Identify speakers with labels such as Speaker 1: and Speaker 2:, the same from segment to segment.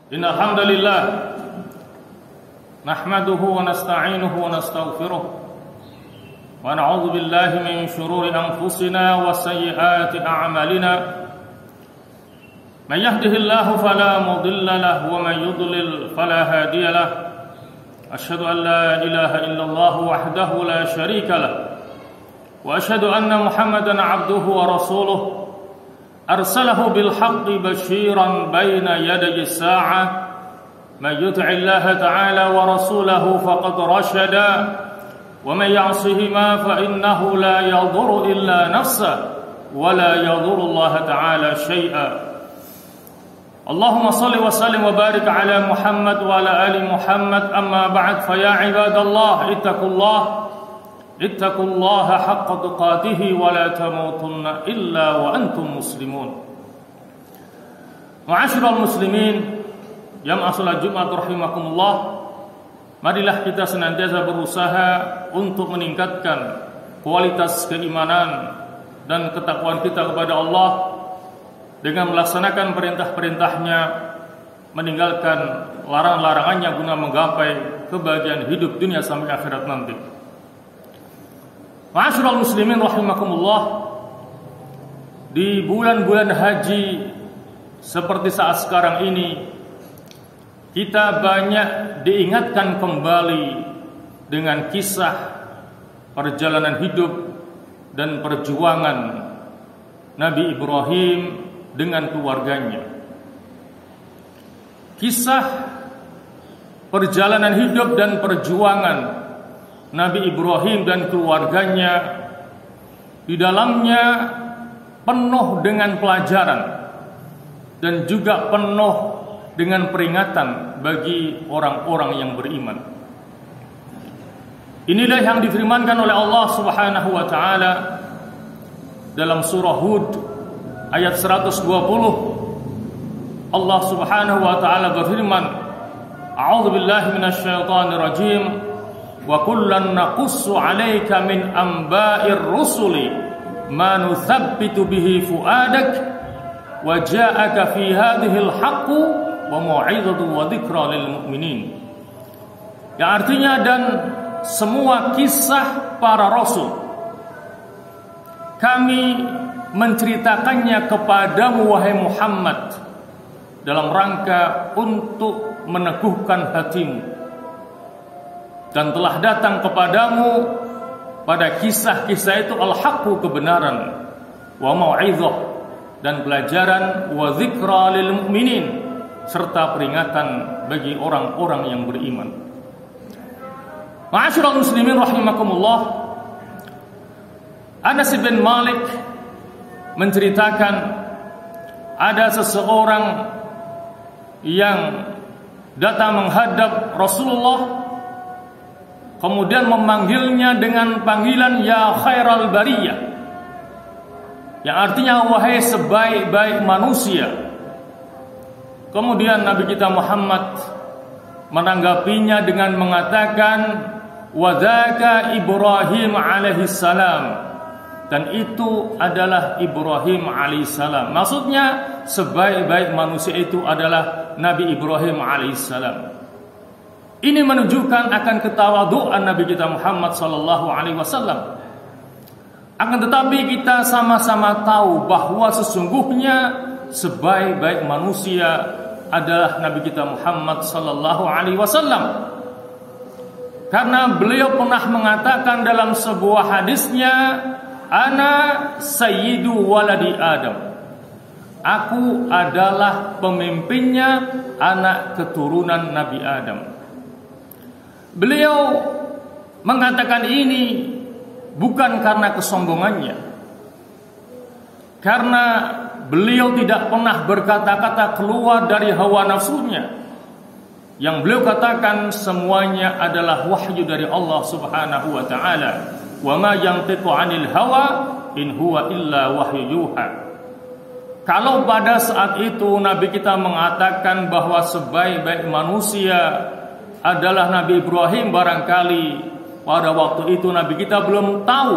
Speaker 1: Innal hamdalillah nahmaduhu wa nasta'inuhu wa nastaghfiruh wa na'udzu billahi min shururi anfusina wa sayyiati a'malina. Man yahdihillahu fala mudilla lahu wa man yudlil fala hadiya lahu. Asyhadu an la ilaha illallah wahdahu la syarika lahu wa asyhadu anna Muhammadan 'abduhu wa rasuluh. Arsalahu bil haqqi basyiran baina yaday as-sa'ah. Man yuti'i Allah ta'ala wa rasulahu faqad rashada wa man ya'sihima fa innahu la yadhurru illa nafsahu wa la yadhurru Allah ta'ala syai'a. Allahumma salli wa sallim wa barik ala Muhammad wa ala ali Muhammad. Amma ba'd, fa ya ibadallah ittaqullaha haqqa tuqatih wa la tamutunna illa wa antum muslimun. Ma'asyiral muslimin yang salat Jumat rahimakumullah, marilah kita senantiasa berusaha untuk meningkatkan kualitas keimanan dan ketakwaan kita kepada Allah dengan melaksanakan perintah-perintahnya, meninggalkan larangan-larangannya guna menggapai kebahagiaan hidup dunia sampai akhirat nanti. Ma'asyiral muslimin rahimakumullah, di bulan-bulan haji seperti saat sekarang ini, kita banyak diingatkan kembali dengan kisah perjalanan hidup dan perjuangan Nabi Ibrahim dengan keluarganya. Kisah perjalanan hidup dan perjuangan Nabi Ibrahim dan keluarganya di dalamnya penuh dengan pelajaran dan juga penuh dengan peringatan bagi orang-orang yang beriman. Inilah yang difirmankan oleh Allah Subhanahu wa taala dalam surah Hud ayat 120. Allah Subhanahu wa taala berfirman, A'udzu billahi minasyaitonir rajim. Wa kullan naqussu 'alaika min amba'ir rusuli ma nuthabbitu bihi fuadak wa ja'aka fi hadhil haqqu wa mau'izatu wa dzikra lil mu'minin. Yang artinya, dan semua kisah para rasul kami menceritakannya kepadamu wahai Muhammad dalam rangka untuk meneguhkan hatimu. Dan telah datang kepadamu pada kisah-kisah itu al-haqqu, kebenaran, wa mau'izah, dan pelajaran, wa dzikra lil mu'minin, serta peringatan bagi orang-orang yang beriman. Ma'asyiral muslimin rahimakumullah, Anas bin Malik menceritakan ada seseorang yang datang menghadap Rasulullah, kemudian memanggilnya dengan panggilan ya khairal bariyah, yang artinya wahai sebaik-baik manusia. Kemudian Nabi kita Muhammad menanggapinya dengan mengatakan wadzaka Ibrahim alaihissalam, dan itu adalah Ibrahim alaihissalam. Maksudnya sebaik-baik manusia itu adalah Nabi Ibrahim alaihissalam. Ini menunjukkan akan ketawaduan Nabi kita Muhammad sallallahu alaihi wasallam. Akan tetapi kita sama-sama tahu bahwa sesungguhnya sebaik-baik manusia adalah Nabi kita Muhammad sallallahu alaihi wasallam. Karena beliau pernah mengatakan dalam sebuah hadisnya, ana sayyidu waladi Adam. Aku adalah pemimpinnya anak keturunan Nabi Adam. Beliau mengatakan ini bukan karena kesombongannya, karena beliau tidak pernah berkata-kata keluar dari hawa nafsunya. Yang beliau katakan semuanya adalah wahyu dari Allah Subhanahu wa taala. Wa ma yantiqu 'anil hawa in huwa illa wahyu yuha. Kalau pada saat itu Nabi kita mengatakan bahwa sebaik-baik manusia adalah Nabi Ibrahim, barangkali pada waktu itu Nabi kita belum tahu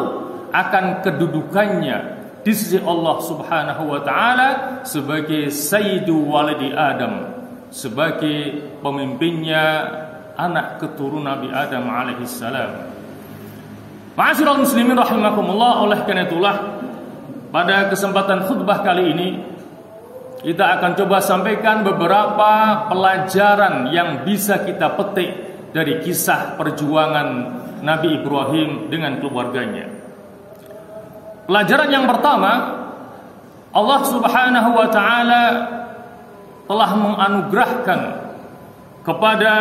Speaker 1: akan kedudukannya di di sisi Allah Subhanahu wa taala sebagai sayyidu waladi Adam, sebagai pemimpinnya anak keturunan Nabi Adam alaihissalam. Ma'asyiral muslimin rahimakumullah, oleh karena itulah pada kesempatan khutbah kali ini kita akan coba sampaikan beberapa pelajaran yang bisa kita petik dari kisah perjuangan Nabi Ibrahim dengan keluarganya. Pelajaran yang pertama, Allah Subhanahu wa taala telah menganugerahkan kepada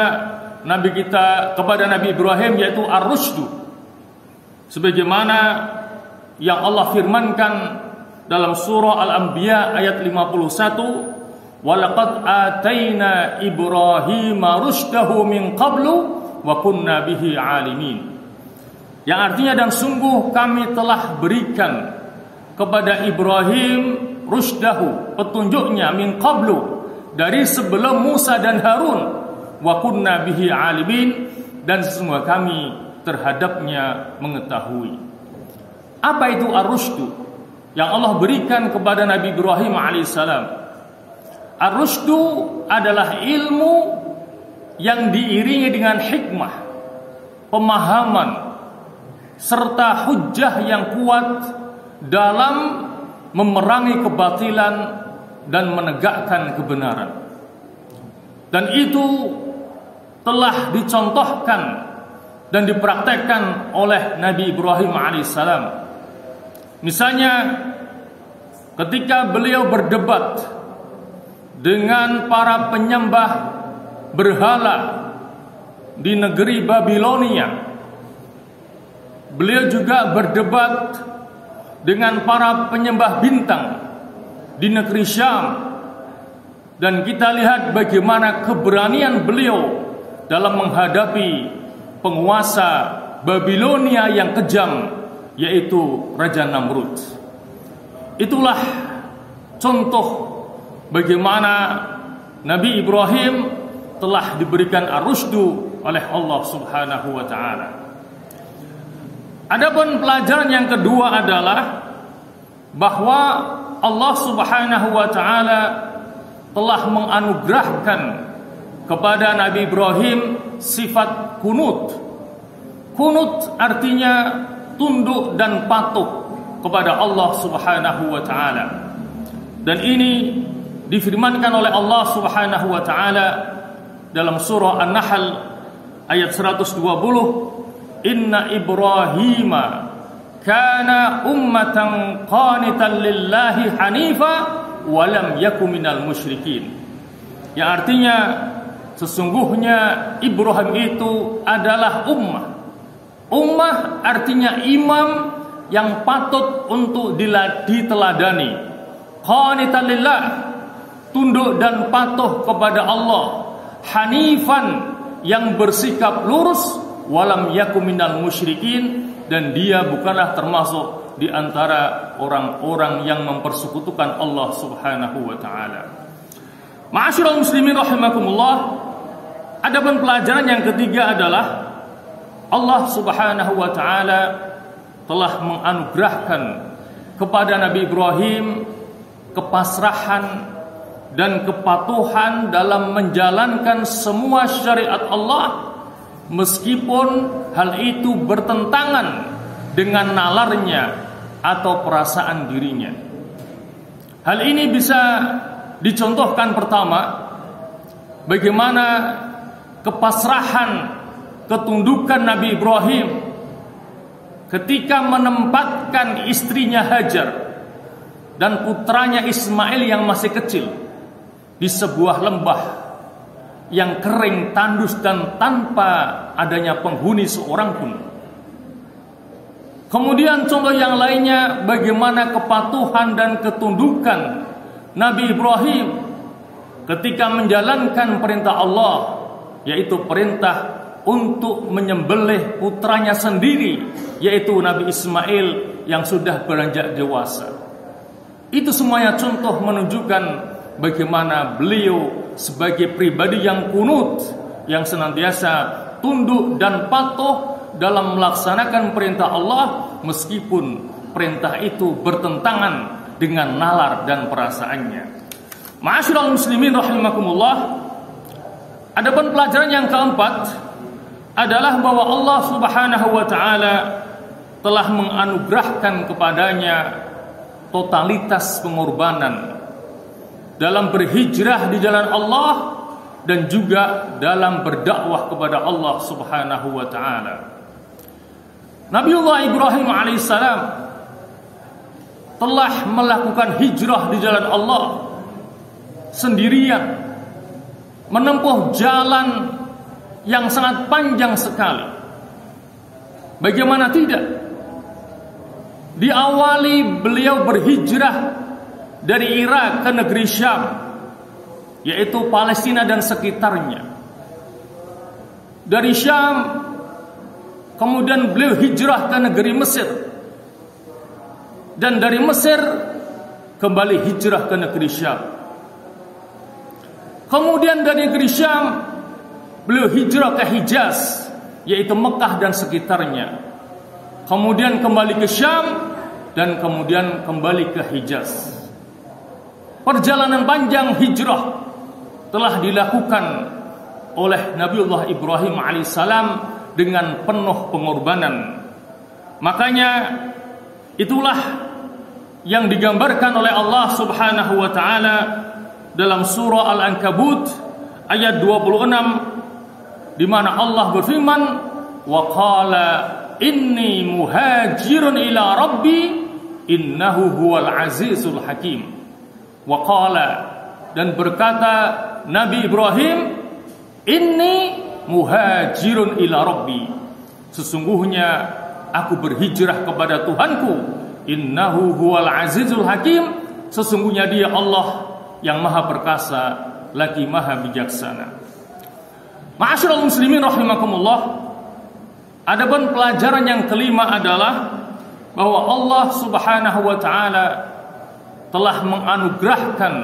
Speaker 1: Nabi Ibrahim yaitu ar-rusydu, sebagaimana yang Allah firmankan dalam surah Al-Anbiya ayat 51, "Walaqad ataina Ibrahima rusydahu min qablu wa kunna bihi 'alimin." Yang artinya, dan sungguh kami telah berikan kepada Ibrahim rusydahu, petunjuknya, min qablu, dari sebelum Musa dan Harun, wa kunna bihi 'alimin, dan sesungguhnya kami terhadapnya mengetahui. Apa itu ar-rusydu yang Allah berikan kepada Nabi Ibrahim alaihissalam? Ar-rusydu adalah ilmu yang diiringi dengan hikmah, pemahaman, serta hujjah yang kuat dalam memerangi kebatilan dan menegakkan kebenaran. Dan itu telah dicontohkan dan dipraktekkan oleh Nabi Ibrahim alaihissalam. Misalnya ketika beliau berdebat dengan para penyembah berhala di negeri Babilonia, beliau juga berdebat dengan para penyembah bintang di negeri Syam. Dan kita lihat bagaimana keberanian beliau dalam menghadapi penguasa Babilonia yang kejam, yaitu Raja Namrud. Itulah contoh bagaimana Nabi Ibrahim telah diberikan ar-rusydu oleh Allah Subhanahu wa taala. Adapun pelajaran yang kedua adalah bahwa Allah Subhanahu wa taala telah menganugerahkan kepada Nabi Ibrahim sifat kunut. Kunut artinya tunduk dan patuh kepada Allah Subhanahu wa taala. Dan ini difirmankan oleh Allah Subhanahu wa taala dalam surah An-Nahl ayat 120, "Inna Ibrahima kana ummatan qanitan lillahi hanifa wa lam yakum minal musyrikin." Yang artinya, sesungguhnya Ibrahim itu adalah ummah. Ummah artinya imam yang patut untuk diteladani. Qanitan lillah, tunduk dan patuh kepada Allah. Hanifan, yang bersikap lurus. Walam yakum minal musyrikin, dan dia bukanlah termasuk di antara orang-orang yang mempersekutukan Allah Subhanahu wa taala. Ma'asyiral muslimin rahimakumullah, adapun pelajaran yang ketiga adalah Allah Subhanahu wa taala telah menganugerahkan kepada Nabi Ibrahim kepasrahan dan kepatuhan dalam menjalankan semua syariat Allah, meskipun hal itu bertentangan dengan nalarnya atau perasaan dirinya. Hal ini bisa dicontohkan pertama, bagaimana kepasrahan, ketundukan Nabi Ibrahim ketika menempatkan istrinya Hajar dan putranya Ismail yang masih kecil di sebuah lembah yang kering, tandus, dan tanpa adanya penghuni seorang pun. Kemudian contoh yang lainnya, bagaimana kepatuhan dan ketundukan Nabi Ibrahim ketika menjalankan perintah Allah, yaitu perintah untuk menyembelih putranya sendiri, yaitu Nabi Ismail yang sudah beranjak dewasa. Itu semuanya contoh menunjukkan bagaimana beliau sebagai pribadi yang kunut, yang senantiasa tunduk dan patuh dalam melaksanakan perintah Allah, meskipun perintah itu bertentangan dengan nalar dan perasaannya. Ma'asyiral muslimin rahimakumullah, Adapun pelajaran yang keempat adalah bahwa Allah Subhanahu wa taala telah menganugerahkan kepadanya totalitas pengorbanan dalam berhijrah di jalan Allah dan juga dalam berdakwah kepada Allah Subhanahu wa taala. Nabiullah Ibrahim alaihissalam telah melakukan hijrah di jalan Allah sendirian, menempuh jalan yang sangat panjang sekali. Bagaimana tidak? Diawali beliau berhijrah dari Irak ke negeri Syam, yaitu Palestina dan sekitarnya. Dari Syam kemudian beliau hijrah ke negeri Mesir, dan dari Mesir kembali hijrah ke negeri Syam. Kemudian dari negeri Syam beliau hijrah ke Hijaz, yaitu Mekah dan sekitarnya. Kemudian kembali ke Syam dan kemudian kembali ke Hijaz. Perjalanan panjang hijrah telah dilakukan oleh Nabiullah Ibrahim alaihissalam dengan penuh pengorbanan. Makanya itulah yang digambarkan oleh Allah Subhanahu wa taala dalam surah Al-Ankabut ayat 26, di mana Allah berfirman, wa qala inni muhajirun ila rabbi innahu huwal azizul hakim. Wa qala, dan berkata Nabi Ibrahim, inni muhajirun ila rabbi, sesungguhnya aku berhijrah kepada Tuhanku, innahu huwal azizul hakim, sesungguhnya Dia Allah yang maha perkasa lagi maha bijaksana. Ma'asyiral muslimin rahimakumullah. Adapun pelajaran yang kelima adalah bahwa Allah Subhanahu wa taala telah menganugerahkan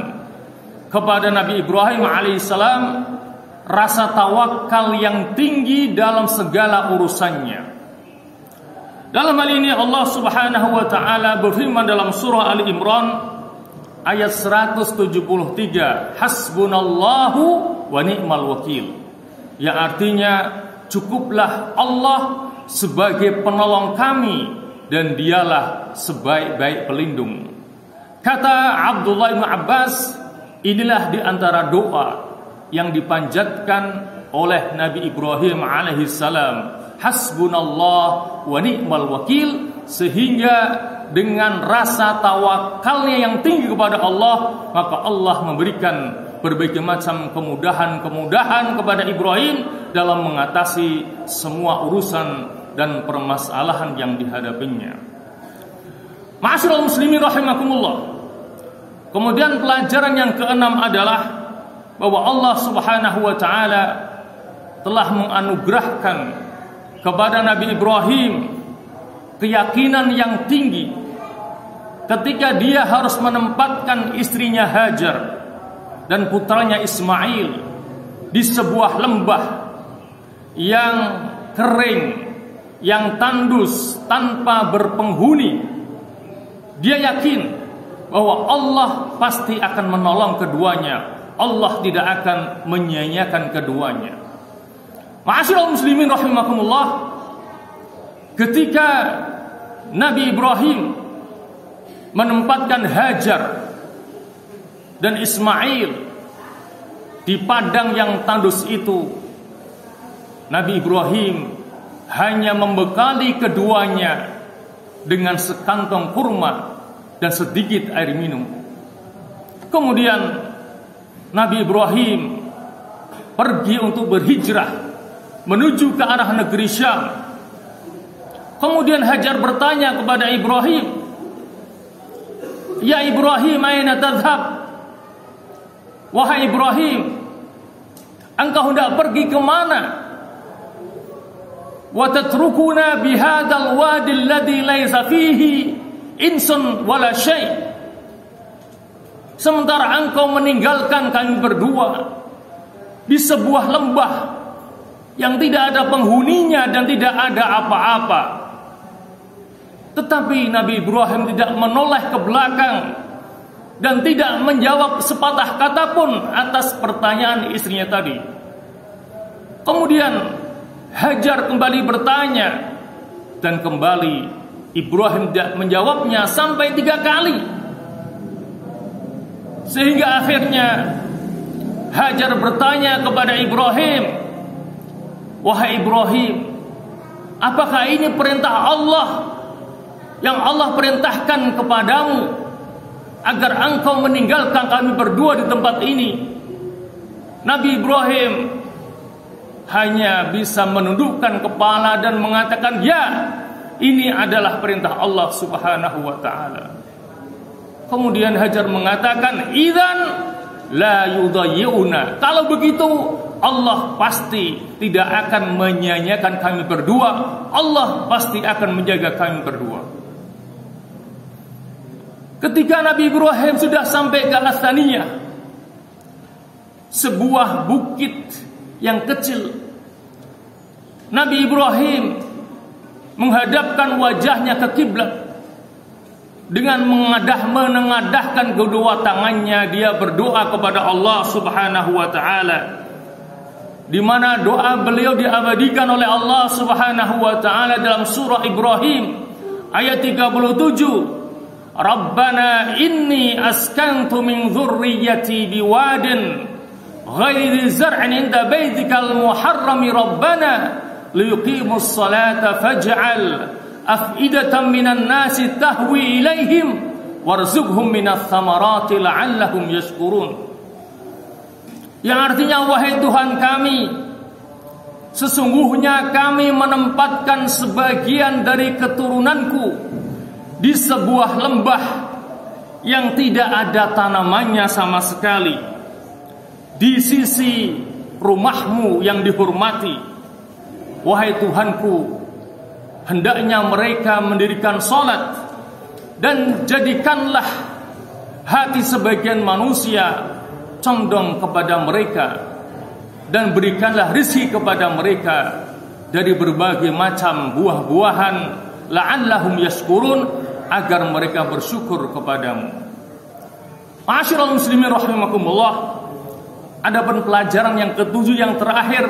Speaker 1: kepada Nabi Ibrahim alaihissalam rasa tawakal yang tinggi dalam segala urusannya. Dalam hal ini Allah Subhanahu wa taala berfirman dalam surah Ali Imran ayat 173, hasbunallahu wa ni'mal wakil, yang artinya cukuplah Allah sebagai penolong kami dan Dialah sebaik-baik pelindung. Kata Abdullah bin Abbas, inilah di antara doa yang dipanjatkan oleh Nabi Ibrahim alaihissalam, hasbunallah wa ni'mal wakil, sehingga dengan rasa tawakalnya yang tinggi kepada Allah, maka Allah memberikan berbagai macam kemudahan-kemudahan kepada Ibrahim dalam mengatasi semua urusan dan permasalahan yang dihadapinya. Ma'asyiral muslimin rahimakumullah. Kemudian pelajaran yang keenam adalah bahwa Allah Subhanahu wa taala telah menganugerahkan kepada Nabi Ibrahim keyakinan yang tinggi ketika dia harus menempatkan istrinya Hajar dan putranya Ismail di sebuah lembah yang kering, yang tandus, tanpa berpenghuni. Dia yakin bahwa Allah pasti akan menolong keduanya. Allah tidak akan menyia-nyiakan keduanya. Ma'asyiral muslimin rahimakumullah, ketika Nabi Ibrahim menempatkan Hajar dan Ismail di padang yang tandus itu, Nabi Ibrahim hanya membekali keduanya dengan sekantong kurma dan sedikit air minum. Kemudian Nabi Ibrahim pergi untuk berhijrah menuju ke arah negeri Syam. Kemudian Hajar bertanya kepada Ibrahim, "Ya Ibrahim, aina tadhhab?" Wahai Ibrahim, engkau hendak pergi ke mana? Wa tatrukuna bihadzal wadi alladhi laysa fihi insun wala syai'. Sementara engkau meninggalkan kami berdua di sebuah lembah yang tidak ada penghuninya dan tidak ada apa-apa. Tetapi Nabi Ibrahim tidak menoleh ke belakang dan tidak menjawab sepatah kata pun atas pertanyaan istrinya tadi. Kemudian Hajar kembali bertanya, dan kembali Ibrahim tidak menjawabnya sampai 3 kali. Sehingga akhirnya Hajar bertanya kepada Ibrahim, "Wahai Ibrahim, apakah ini perintah Allah yang Allah perintahkan kepadamu agar engkau meninggalkan kami berdua di tempat ini?" Nabi Ibrahim hanya bisa menundukkan kepala dan mengatakan, "Ya, ini adalah perintah Allah Subhanahu wa ta'ala." Kemudian Hajar mengatakan, "Idzan la yudayyi'una." Kalau begitu Allah pasti tidak akan menyia-nyiakan kami berdua. Allah pasti akan menjaga kami berdua. Ketika Nabi Ibrahim sudah sampai ke Al-Thaniyah, sebuah bukit yang kecil, Nabi Ibrahim menghadapkan wajahnya ke kiblat. Dengan menengadahkan kedua tangannya, dia berdoa kepada Allah Subhanahu wa ta'ala, di mana doa beliau diabadikan oleh Allah Subhanahu wa ta'ala dalam surah Ibrahim ayat 37. "Rabbana inni askantu min dzurriyyati biwadin ghairi zar'in 'inda baitikal muharrami rabbana liyuqimus salata faj'al af'idatan minan nasi tahwi ilaihim warzuqhum minats thamarati la'allahum yashkurun." Yang artinya, wahai Tuhan kami, sesungguhnya kami menempatkan sebagian dari keturunanku di sebuah lembah yang tidak ada tanamannya sama sekali, di sisi rumahmu yang dihormati. Wahai Tuhanku, hendaknya mereka mendirikan salat, dan jadikanlah hati sebagian manusia condong kepada mereka, dan berikanlah rezeki kepada mereka dari berbagai macam buah-buahan, la'allahum yashkurun, agar mereka bersyukur kepadamu. Ma'asyiral muslimin rahimakumullah, adapun pelajaran yang ketujuh yang terakhir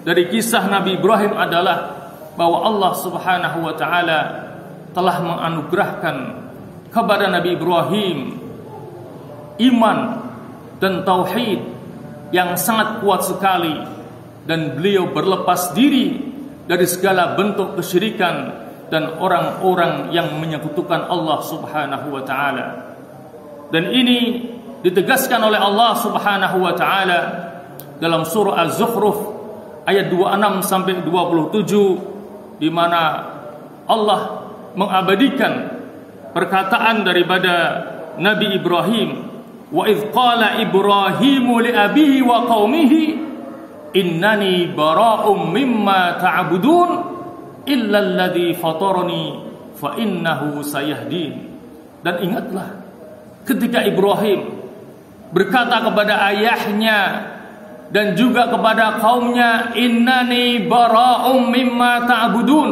Speaker 1: dari kisah Nabi Ibrahim adalah bahwa Allah Subhanahu wa ta'ala telah menganugerahkan kepada Nabi Ibrahim iman dan tauhid yang sangat kuat sekali, dan beliau berlepas diri dari segala bentuk kesyirikan dan orang-orang yang menyekutukan Allah Subhanahu wa ta'ala. Dan ini ditegaskan oleh Allah Subhanahu wa ta'ala dalam surah Az-Zukhruf ayat 26 sampai 27, di mana Allah mengabadikan perkataan daripada Nabi Ibrahim, "Wa idz qala Ibrahimu li abihi wa qaumihi innani bara'um mimma ta'budun illa alladhi fatarani fa innahu sayahdin." Dan ingatlah ketika Ibrahim berkata kepada ayahnya dan juga kepada kaumnya, "Innani bara'um mimma ta'budun."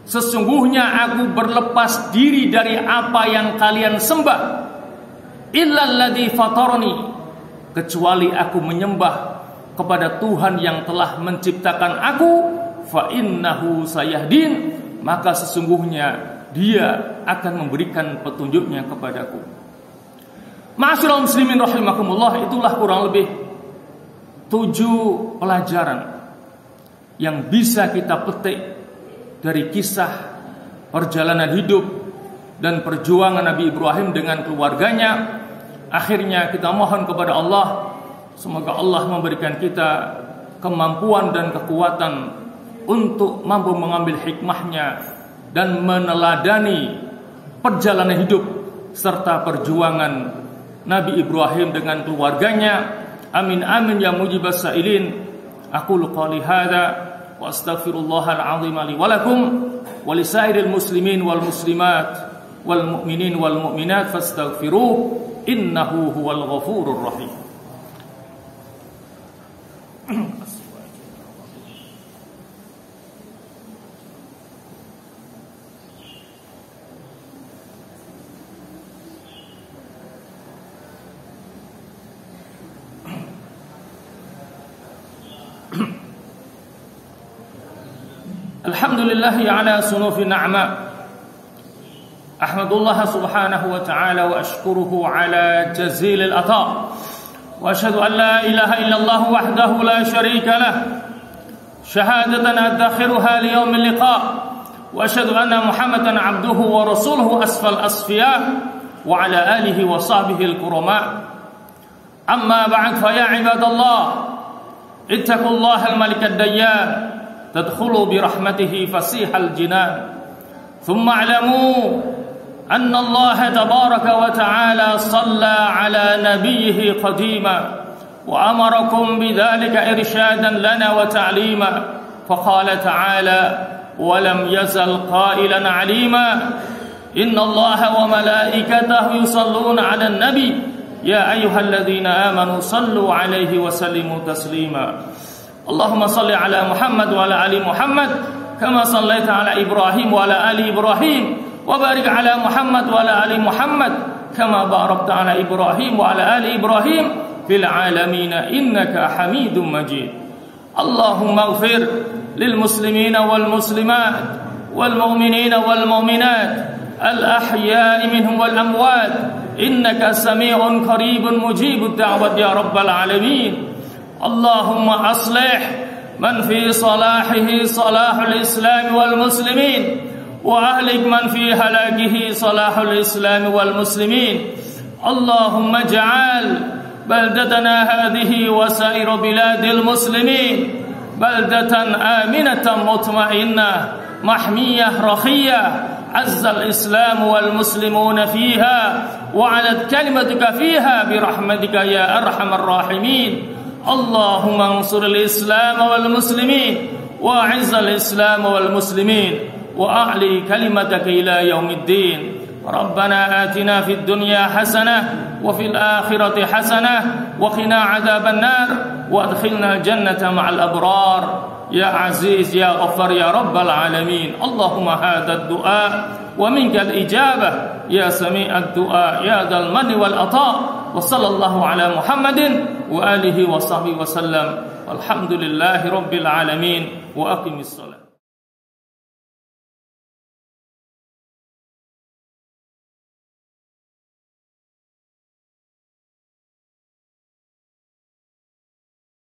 Speaker 1: Sesungguhnya aku berlepas diri dari apa yang kalian sembah. Illalladzi fatarani, kecuali aku menyembah kepada Tuhan yang telah menciptakan aku. Fa innahu sayahdin, maka sesungguhnya Dia akan memberikan petunjuknya kepadaku. Ma'asyiral muslimin rahimakumullah, itulah kurang lebih 7 pelajaran yang bisa kita petik dari kisah perjalanan hidup dan perjuangan Nabi Ibrahim dengan keluarganya. Akhirnya kita mohon kepada Allah, semoga Allah memberikan kita kemampuan dan kekuatan untuk mampu mengambil hikmahnya dan meneladani perjalanan hidup serta perjuangan Nabi Ibrahim dengan keluarganya. Amin amin ya mujibas sa'ilin. Aqulu qali hadza wa astaghfirullahal azim li wa lakum wa lisairil muslimin wal muslimat wal mu'minin wal mu'minat fastaghfiruh innahu huwal ghafurur rahim. Alhamdulillahi ala sunufi na'ma. Ahmadullah subhanahu wa ta'ala wa ashkuruhu ala jazilil ata. Wa ashhadu an la ilaha illallah wahdahu la sharika lah. Syahadatan adakhiruha liyawmil liqa. Wa ashhadu anna Muhammadan abduhu wa rasuluhu asfal asfiya. Wa ala alihi wa sahbihi al-kurama. Amma ba'd fa ya ibadallah. Ittaqullaha al-malik ad-dayyan. Tadkhulu bi rahmatihi fasihal jinan. Thumma a'lamu أن الله تبارك وتعالى صلى على نبيه قديما وأمركم بذلك إرشادا لنا وتعليما فقال تعالى ولم يزل قائلا عليما إن الله وملائكته يصلون على النبي يا أيها الذين آمنوا صلوا عليه وسلموا تسليما اللهم صل على محمد وعلى آل محمد كما صليت على إبراهيم وعلى آل إبراهيم وبارك على محمد وعلى آل محمد كما باركت على إبراهيم وعلى آل إبراهيم في العالمين إنك حميد مجيد اللهم اغفر للمسلمين والمسلمات والمؤمنين والمؤمنات الأحياء منهم والأموات إنك سميع قريب مجيب الدعوة يا رب العالمين اللهم أصلح من في صلاحه صلاح الإسلام والمسلمين وأهلك من في هلاكه صلاح الإسلام والمسلمين اللهم اجعل بلدتنا هذه وسائر بلاد المسلمين بلدة آمنة مطمئنة محمية رخية عز الإسلام والمسلمون فيها وعلت كلمتك فيها برحمتك يا أرحم الراحمين اللهم انصر الإسلام والمسلمين وأعز الإسلام والمسلمين وأعلي كلمتك إلى يوم الدين ربنا آتنا في الدنيا حسنة وفي الآخرة حسنة وقنا عذاب النار وادخلنا الجنة مع الأبرار يا عزيز يا غفار يا رب العالمين اللهم هذا الدعاء ومنك الإجابة يا سميع الدعاء يا ذا المن والعطاء وصلى الله على محمد وآله وصحبه وسلم والحمد لله رب العالمين وأقم الصلاة